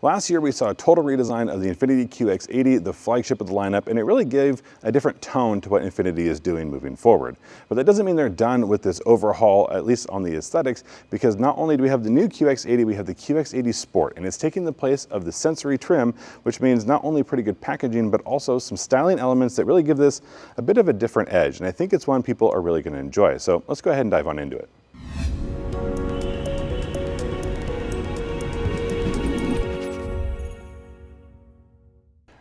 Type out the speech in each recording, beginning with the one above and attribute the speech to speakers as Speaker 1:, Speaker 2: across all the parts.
Speaker 1: Last year we saw a total redesign of the Infiniti QX80, the flagship of the lineup, and it really gave a different tone to what Infiniti is doing moving forward. But that doesn't mean they're done with this overhaul, at least on the aesthetics, because not only do we have the new QX80, we have the QX80 Sport, and it's taking the place of the Sensory trim, which means not only pretty good packaging, but also some styling elements that really give this a bit of a different edge, and I think it's one people are really going to enjoy. So let's go ahead and dive on into it.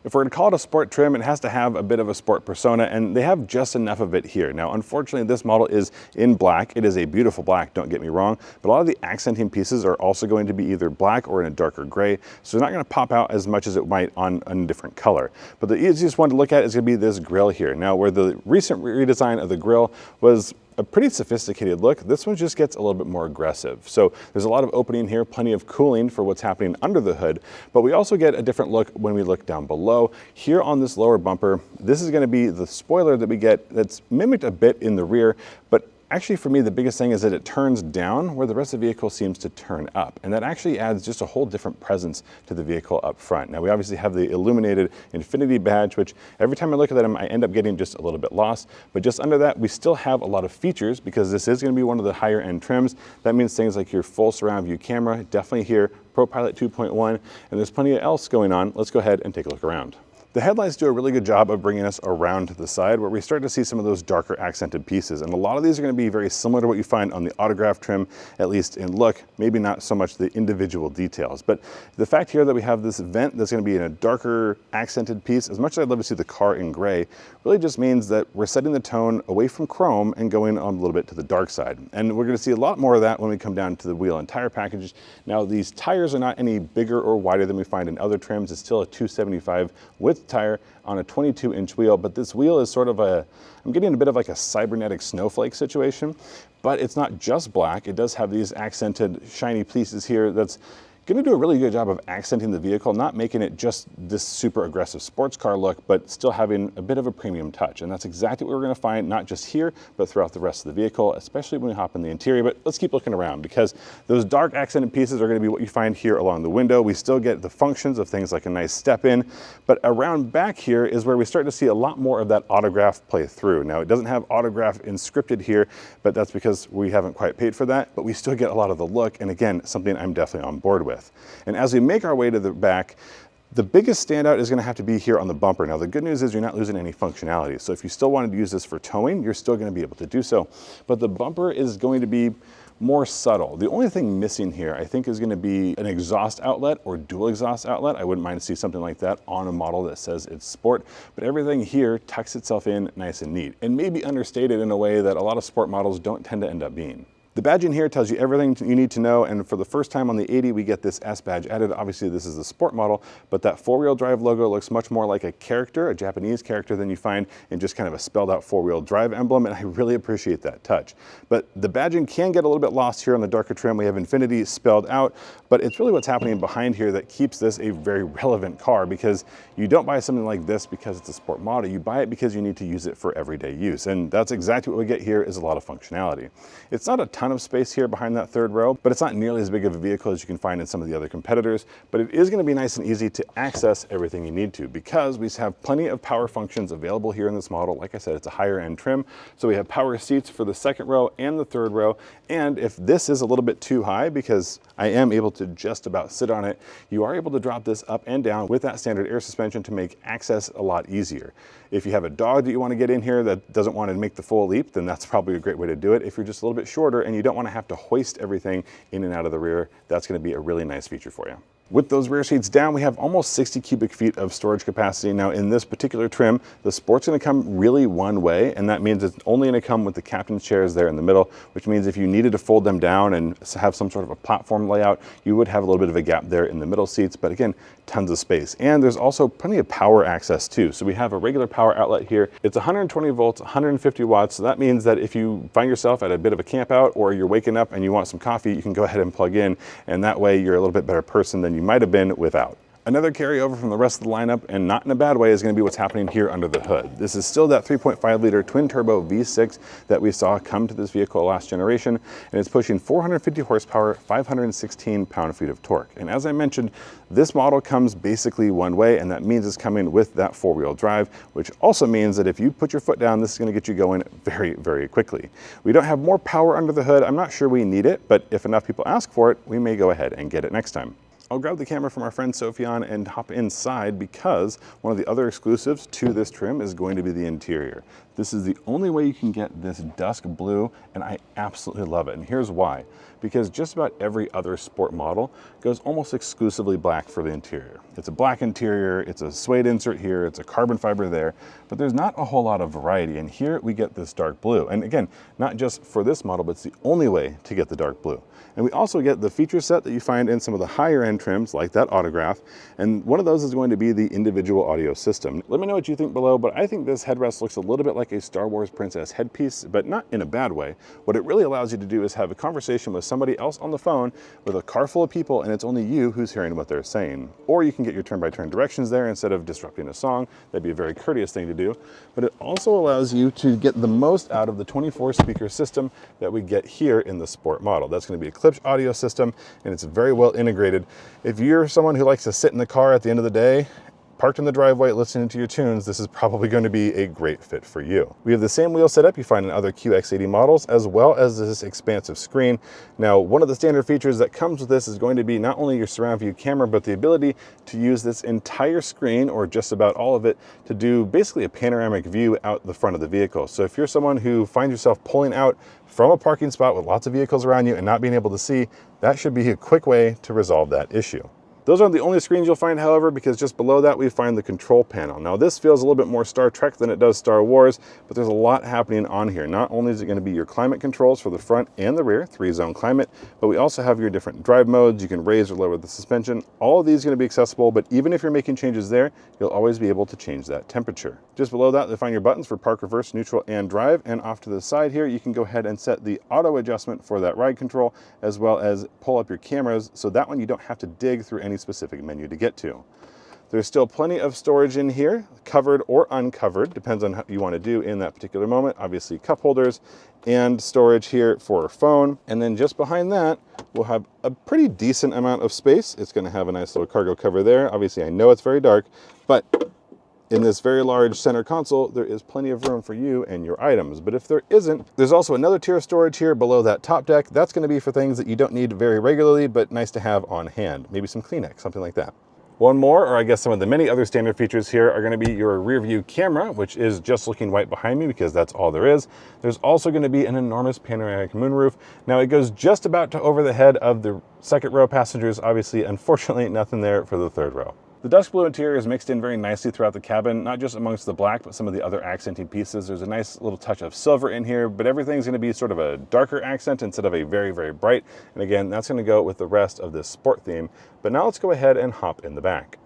Speaker 1: If we're going to call it a sport trim, it has to have a bit of a sport persona, and they have just enough of it here. Now, unfortunately, this model is in black. It is a beautiful black, don't get me wrong, but a lot of the accenting pieces are also going to be either black or in a darker gray, so it's not going to pop out as much as it might on a different color. But the easiest one to look at is going to be this grille here. Now, where the recent redesign of the grille was a pretty sophisticated look, this one just gets a little bit more aggressive. So there's a lot of opening here, plenty of cooling for what's happening under the hood, but we also get a different look when we look down below. Here on this lower bumper, this is going to be the spoiler that we get that's mimicked a bit in the rear, but actually, for me, the biggest thing is that it turns down where the rest of the vehicle seems to turn up. And that actually adds just a whole different presence to the vehicle up front. Now, we obviously have the illuminated Infiniti badge, which every time I look at them, I end up getting just a little bit lost. But just under that, we still have a lot of features because this is going to be one of the higher end trims. That means things like your full surround view camera, definitely here, ProPilot 2.1, and there's plenty else going on. Let's go ahead and take a look around. The headlights do a really good job of bringing us around to the side where we start to see some of those darker accented pieces. And a lot of these are going to be very similar to what you find on the autograph trim, at least in look, maybe not so much the individual details. But the fact here that we have this vent that's going to be in a darker accented piece, as much as I'd love to see the car in gray, really just means that we're setting the tone away from chrome and going on a little bit to the dark side. And we're going to see a lot more of that when we come down to the wheel and tire package. Now, these tires are not any bigger or wider than we find in other trims. It's still a 275 width tire on a 22-inch wheel, but this wheel is sort of I'm getting a bit of like a cybernetic snowflake situation, but it's not just black. It does have these accented shiny pieces here that's going to do a really good job of accenting the vehicle, not making it just this super aggressive sports car look, but still having a bit of a premium touch. And that's exactly what we're going to find, not just here, but throughout the rest of the vehicle, especially when we hop in the interior. But let's keep looking around because those dark accented pieces are going to be what you find here along the window. We still get the functions of things like a nice step in, but around back here is where we start to see a lot more of that autograph play through. Now, it doesn't have autograph inscripted here, but that's because we haven't quite paid for that, but we still get a lot of the look. And again, something I'm definitely on board with. And as we make our way to the back, the biggest standout is going to have to be here on the bumper. Now, the good news is you're not losing any functionality. So if you still wanted to use this for towing, you're still going to be able to do so. But the bumper is going to be more subtle. The only thing missing here, I think, is going to be an exhaust outlet or dual exhaust outlet. I wouldn't mind to see something like that on a model that says it's sport, but everything here tucks itself in nice and neat and maybe understated in a way that a lot of sport models don't tend to end up being. The badging here tells you everything you need to know, and for the first time on the 80, we get this S badge added. Obviously, this is the sport model, but that four-wheel drive logo looks much more like a character, a Japanese character, than you find in just kind of a spelled out four-wheel drive emblem, and I really appreciate that touch. But the badging can get a little bit lost here on the darker trim. We have Infiniti spelled out, but it's really what's happening behind here that keeps this a very relevant car, because you don't buy something like this because it's a sport model. You buy it because you need to use it for everyday use, and that's exactly what we get here, is a lot of functionality. It's not a ton of space here behind that third row, but it's not nearly as big of a vehicle as you can find in some of the other competitors, but it is going to be nice and easy to access everything you need to, because we have plenty of power functions available here in this model. Like I said, it's a higher end trim, so we have power seats for the second row and the third row, and if this is a little bit too high, because I am able to just about sit on it, you are able to drop this up and down with that standard air suspension to make access a lot easier. If you have a dog that you want to get in here that doesn't want to make the full leap, then that's probably a great way to do it. If you're just a little bit shorter and you don't want to have to hoist everything in and out of the rear, that's going to be a really nice feature for you. With those rear seats down, we have almost 60 cubic feet of storage capacity. Now, in this particular trim, the Sport's going to come really one way, and that means it's only going to come with the captain's chairs there in the middle, which means if you needed to fold them down and have some sort of a platform layout, you would have a little bit of a gap there in the middle seats, but again, tons of space. And there's also plenty of power access too. So we have a regular power outlet here. It's 120 volts, 150 watts. So that means that if you find yourself at a bit of a camp out, or you're waking up and you want some coffee, you can go ahead and plug in, and that way you're a little bit better person than you might have been without. Another carryover from the rest of the lineup, and not in a bad way, is going to be what's happening here under the hood. This is still that 3.5 liter twin turbo V6 that we saw come to this vehicle last generation, and it's pushing 450 horsepower, 516 pound-feet of torque. And as I mentioned, this model comes basically one way, and that means it's coming with that four-wheel drive, which also means that if you put your foot down, this is going to get you going very, very quickly. We don't have more power under the hood. I'm not sure we need it, but if enough people ask for it, we may go ahead and get it next time. I'll grab the camera from our friend Sofyan and hop inside because one of the other exclusives to this trim is going to be the interior. This is the only way you can get this dusk blue, and I absolutely love it. And here's why. Because just about every other sport model goes almost exclusively black for the interior. It's a black interior, it's a suede insert here, it's a carbon fiber there, but there's not a whole lot of variety. And here we get this dark blue. And again, not just for this model, but it's the only way to get the dark blue. And we also get the feature set that you find in some of the higher end trims, like that Autograph. And one of those is going to be the individual audio system. Let me know what you think below, but I think this headrest looks a little bit like a Star Wars Princess headpiece, but not in a bad way. What it really allows you to do is have a conversation with somebody else on the phone with a car full of people, and it's only you who's hearing what they're saying. Or you can get your turn-by-turn directions there instead of disrupting a song. That'd be a very courteous thing to do. But it also allows you to get the most out of the 24 speaker system that we get here in the Sport model. That's going to be a clipped audio system, and it's very well integrated. If you're someone who likes to sit in the car at the end of the day, parked in the driveway listening to your tunes, this is probably going to be a great fit for you. We have the same wheel setup you find in other QX80 models, as well as this expansive screen. Now, one of the standard features that comes with this is going to be not only your surround view camera, but the ability to use this entire screen, or just about all of it, to do basically a panoramic view out the front of the vehicle. So if you're someone who finds yourself pulling out from a parking spot with lots of vehicles around you and not being able to see, that should be a quick way to resolve that issue. Those aren't the only screens you'll find, however, because just below that we find the control panel. Now this feels a little bit more Star Trek than it does Star Wars, but there's a lot happening on here. Not only is it going to be your climate controls for the front and the rear, 3-zone climate, but we also have your different drive modes. You can raise or lower the suspension. All of these are going to be accessible, but even if you're making changes there, you'll always be able to change that temperature. Just below that, you'll find your buttons for park, reverse, neutral, and drive. And off to the side here, you can go ahead and set the auto adjustment for that ride control, as well as pull up your cameras, so that one you don't have to dig through any specific menu to get to. There's still plenty of storage in here, covered or uncovered, depends on what you want to do in that particular moment. Obviously cup holders and storage here for a phone. And then just behind that, we'll have a pretty decent amount of space. It's going to have a nice little cargo cover there. Obviously I know it's very dark, but in this very large center console, there is plenty of room for you and your items. But if there isn't, there's also another tier of storage here below that top deck. That's going to be for things that you don't need very regularly, but nice to have on hand. Maybe some Kleenex, something like that. One more, or I guess some of the many other standard features here, are going to be your rear view camera, which is just looking right behind me because that's all there is. There's also going to be an enormous panoramic moonroof. Now it goes just about to over the head of the second row passengers. Obviously, unfortunately, nothing there for the third row. The dusk blue interior is mixed in very nicely throughout the cabin, not just amongst the black, but some of the other accenting pieces. There's a nice little touch of silver in here, but everything's going to be sort of a darker accent instead of a very, very bright. And again, that's going to go with the rest of this sport theme. But now let's go ahead and hop in the back.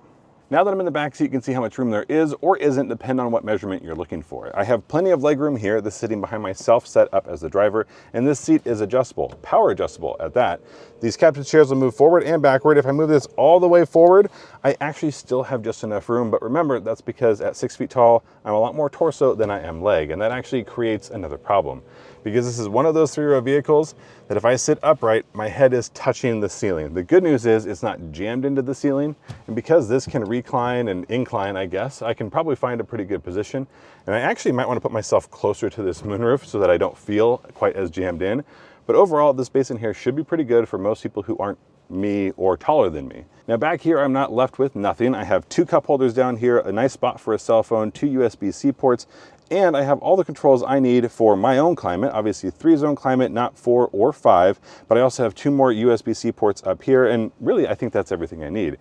Speaker 1: Now that I'm in the back seat, you can see how much room there is or isn't, depending on what measurement you're looking for. I have plenty of legroom here. This is sitting behind myself, set up as the driver, and this seat is adjustable, power adjustable at that. These captain's chairs will move forward and backward. If I move this all the way forward, I actually still have just enough room, but remember, that's because at 6 feet tall, I'm a lot more torso than I am leg, and that actually creates another problem. Because this is one of those 3-row vehicles that if I sit upright, my head is touching the ceiling. The good news is it's not jammed into the ceiling, and because this can recline and incline, I guess, I can probably find a pretty good position. And I actually might want to put myself closer to this moonroof so that I don't feel quite as jammed in. But overall, this space in here should be pretty good for most people who aren't me or taller than me. Now back here, I'm not left with nothing. I have 2 cup holders down here, a nice spot for a cell phone, 2 USB-C ports, and I have all the controls I need for my own climate, obviously 3-zone climate, not 4 or 5, but I also have 2 more USB-C ports up here, and really I think that's everything I need.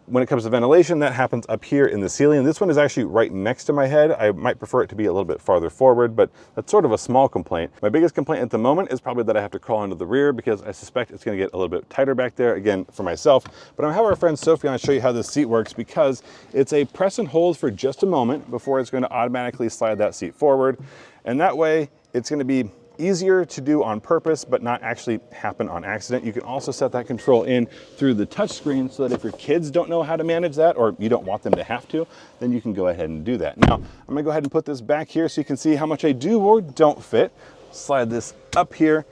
Speaker 1: When it comes to ventilation, that happens up here in the ceiling. This one is actually right next to my head. I might prefer it to be a little bit farther forward, but that's sort of a small complaint. My biggest complaint at the moment is probably that I have to crawl into the rear because I suspect it's gonna get a little bit tighter back there, again, for myself. But I'm gonna have our friend Sofyan show you how this seat works because it's a press and hold for just a moment before it's gonna automatically slide that seat forward. And that way, it's gonna be easier to do on purpose, but not actually happen on accident. You can also set that control in through the touchscreen so that if your kids don't know how to manage that, or you don't want them to have to, then you can go ahead and do that. Now, I'm gonna go ahead and put this back here so you can see how much I do or don't fit. Slide this up here.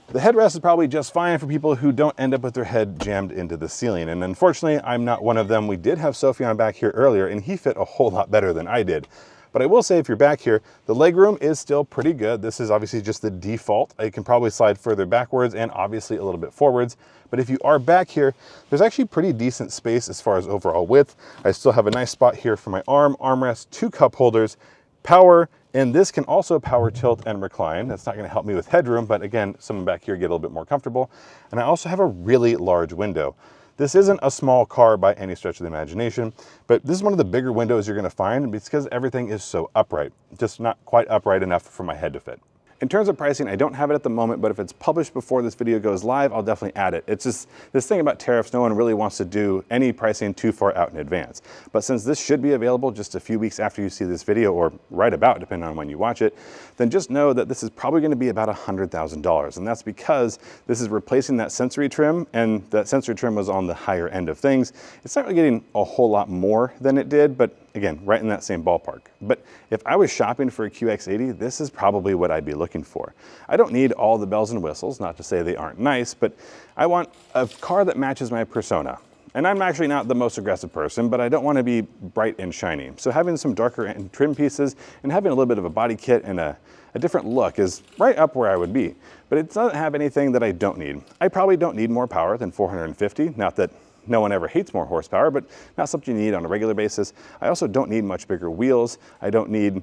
Speaker 1: The headrest is probably just fine for people who don't end up with their head jammed into the ceiling. And unfortunately, I'm not one of them. We did have Sophie on back here earlier and he fit a whole lot better than I did. But I will say, if you're back here, the legroom is still pretty good. This is obviously just the default. You can probably slide further backwards and obviously a little bit forwards. But if you are back here, there's actually pretty decent space as far as overall width. I still have a nice spot here for my armrest, 2 cup holders, power, and this can also power tilt and recline. That's not gonna help me with headroom, but again, someone back here get a little bit more comfortable. And I also have a really large window. This isn't a small car by any stretch of the imagination, but this is one of the bigger windows you're gonna find because everything is so upright, just not quite upright enough for my head to fit. In terms of pricing, I don't have it at the moment, but if it's published before this video goes live, I'll definitely add it. It's just this thing about tariffs, no one really wants to do any pricing too far out in advance. But since this should be available just a few weeks after you see this video, or right about, depending on when you watch it, then just know that this is probably gonna be about $100,000. And that's because this is replacing that sensory trim, and that sensory trim was on the higher end of things. It's not really getting a whole lot more than it did, but again, right in that same ballpark. But if I was shopping for a QX80, this is probably what I'd be looking for. I don't need all the bells and whistles, not to say they aren't nice, but I want a car that matches my persona. And I'm actually not the most aggressive person, but I don't want to be bright and shiny. So having some darker and trim pieces and having a little bit of a body kit and a different look is right up where I would be. But it doesn't have anything that I don't need. I probably don't need more power than 450, not that no one ever hates more horsepower, but not something you need on a regular basis. I also don't need much bigger wheels. I don't need,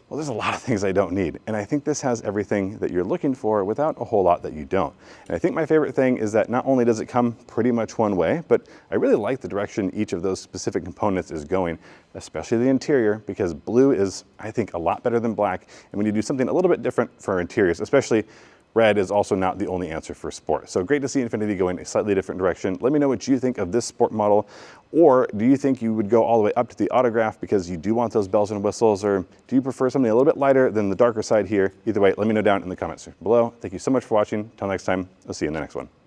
Speaker 1: well, there's a lot of things I don't need. And I think this has everything that you're looking for without a whole lot that you don't. And I think my favorite thing is that not only does it come pretty much one way, but I really like the direction each of those specific components is going, especially the interior, because blue is, I think, a lot better than black. And when you do something a little bit different for interiors, especially red is also not the only answer for sport. So great to see Infiniti going a slightly different direction. Let me know what you think of this sport model, or do you think you would go all the way up to the Autograph because you do want those bells and whistles, or do you prefer something a little bit lighter than the darker side here? Either way, let me know down in the comments below. Thank you so much for watching. Until next time, I'll see you in the next one.